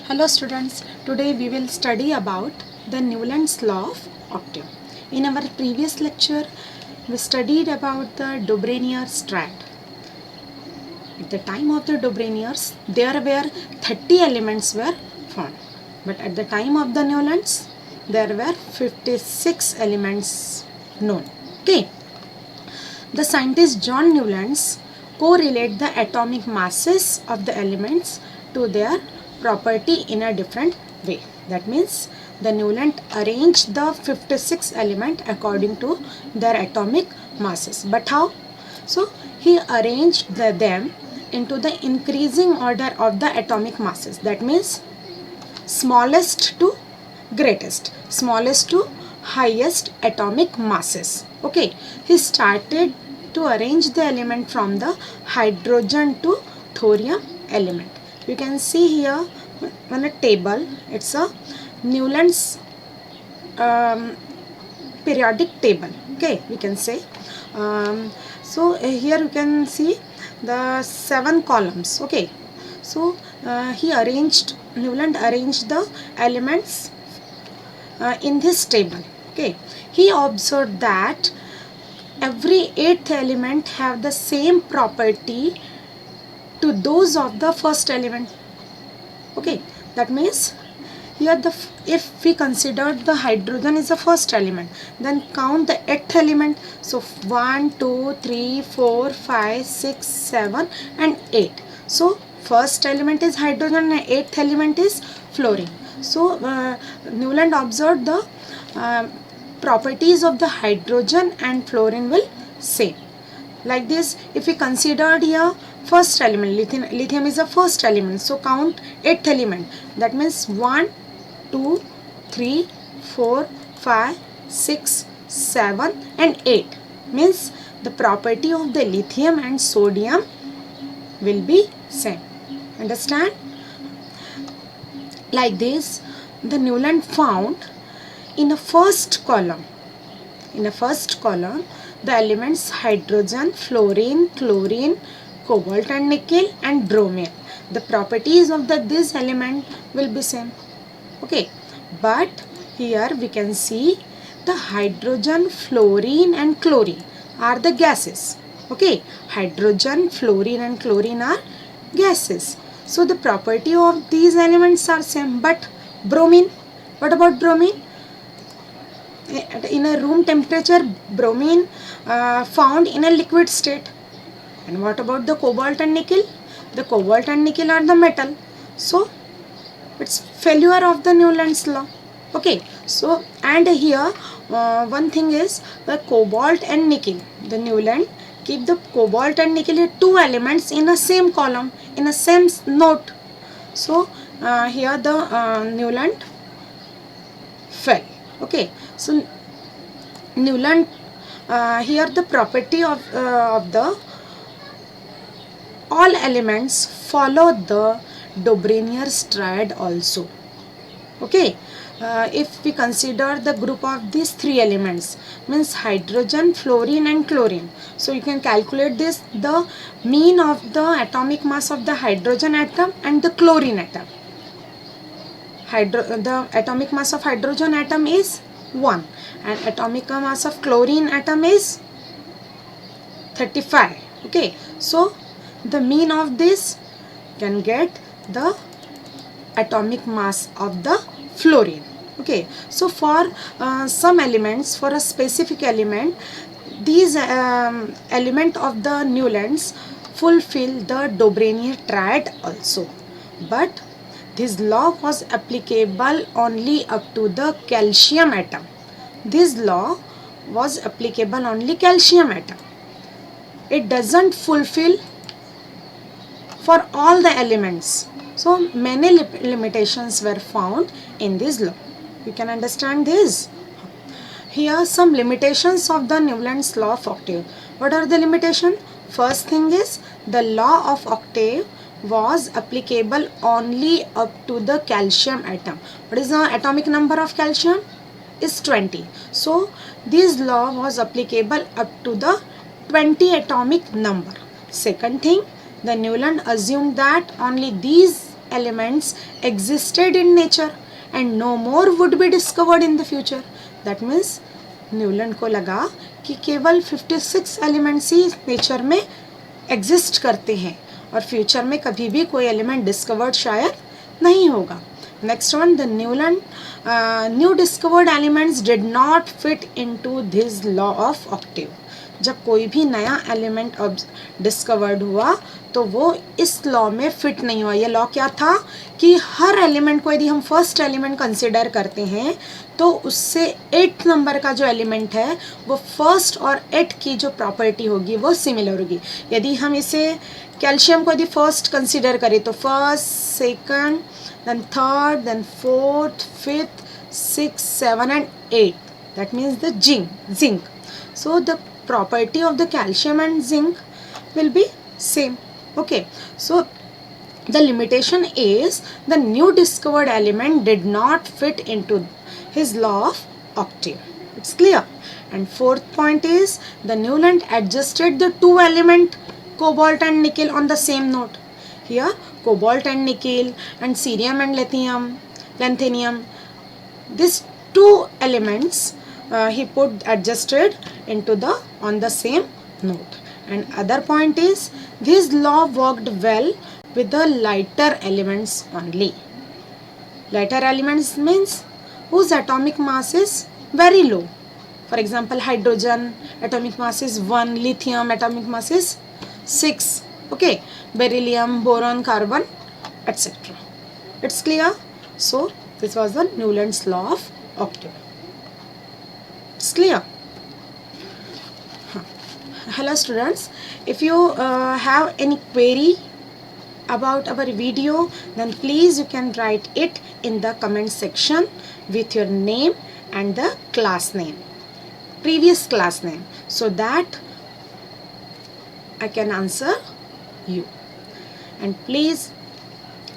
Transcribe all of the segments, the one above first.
Hello students, today we will study about the Newland's law of octave. In our previous lecture, we studied about the Dobrenier triad. At the time of the Dobreniers, there were 30 elements were found. But at the time of the Newlands, there were 56 elements known. Okay. The scientist John Newlands correlate the atomic masses of the elements to their property in a different way. That means the Newland arranged the 56 element according to their atomic masses. But how? So he arranged them into the increasing order of the atomic masses. That means smallest to greatest, smallest to highest atomic masses. Okay, he started to arrange the element from the hydrogen to thorium element. You can see here on a table, it's a Newland's periodic table. Okay, we can say. Here you can see the 7 columns. Okay, so Newland arranged the elements in this table. Okay, he observed that every 8th element have the same property to those of the first element. Okay, that means here if we consider the hydrogen is the first element, then count the 8th element. So 1, 2, 3, 4, 5, 6, 7 and 8. So first element is hydrogen and 8th element is fluorine. So Newland observed the properties of the hydrogen and fluorine will same. Like this, if we considered here first element, lithium is the first element, so count 8th element. That means 1, 2, 3, 4, 5, 6, 7 and 8. Means the property of the lithium and sodium will be same. Understand? Like this, the Newland found in a first column, the elements hydrogen, fluorine, chlorine, cobalt and nickel and bromine. The properties of this element will be same. Okay, but here we can see the hydrogen, fluorine and chlorine are the gases. Okay, hydrogen, fluorine and chlorine are gases. So the property of these elements are same. But bromine, what about bromine? In a room temperature, bromine found in a liquid state. And what about the cobalt and nickel? The cobalt and nickel are the metal. So it's failure of the Newland's law. Okay, so and here one thing is the cobalt and nickel. The Newland keep the cobalt and nickel, 2 elements in a same column, in a same note. So here the Newland fell. Okay, so Newland here the property of the all elements follow the Dobrenier's triad also. Okay, if we consider the group of these 3 elements, means hydrogen, fluorine and chlorine. So you can calculate this, the mean of the atomic mass of the hydrogen atom and the chlorine atom. The atomic mass of hydrogen atom is 1 and atomic mass of chlorine atom is 35. Okay, so the mean of this can get the atomic mass of the fluorine. Okay, so for some elements, for a specific element, these element of the Newlands fulfill the Dobrenier triad also. But this law was applicable only up to the calcium atom. This law was applicable only calcium atom. It doesn't fulfill for all the elements. So many limitations were found in this law. You can understand this. Here are some limitations of the Newland's law of octave. What are the limitations? First thing is the law of octave was applicable only up to the calcium atom. What is the atomic number of calcium? Is 20. So this law was applicable up to the 20 atomic number. Second thing, the Newland assumed that only these elements existed in nature and no more would be discovered in the future. That means Newland को लगा कि केवल 56 elements ही nature में exist करते हैं और future में कभी भी कोई एलिमेंट डिस्कवर्ड शायद नहीं होगा. Next one, the Newland new discovered elements did not fit into this law of octave. जब कोई भी नया एलिमेंट डिस्कवर्ड हुआ तो वो इस लॉ में फिट नहीं हुआ. ये लॉ क्या था कि हर एलिमेंट को यदि हम फर्स्ट एलिमेंट कंसिडर करते हैं तो उससे 8 नंबर का जो एलिमेंट है वो फर्स्ट और 8 की जो प्रॉपर्टी होगी वो सिमिलर होगी. यदि हम इसे कैल्शियम को यदि फर्स्ट कंसिडर करें तो first, second, then third, then fourth, fifth, 6, 7 and 8. That means the zinc. So the property of the calcium and zinc will be same. Okay, so the limitation is the new discovered element did not fit into his law of octave. It's clear. And fourth point is the Newland adjusted the two element cobalt and nickel on the same note. Here cobalt and nickel and cerium and lanthanum, these two elements he put adjusted into the on the same note. And other point is this law worked well with the lighter elements only. Lighter elements means whose atomic mass is very low. For example, hydrogen atomic mass is 1, lithium atomic mass is 6. Okay, beryllium, boron, carbon, etc. It's clear. So this was the Newland's law of octave. It's clear. Hello students, if you have any query about our video, then please you can write it in the comment section with your name and the class name, previous class name, so that I can answer you. And please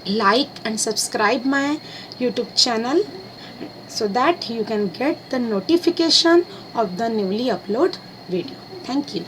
like and subscribe my YouTube channel so that you can get the notification of the newly upload video. Thank you.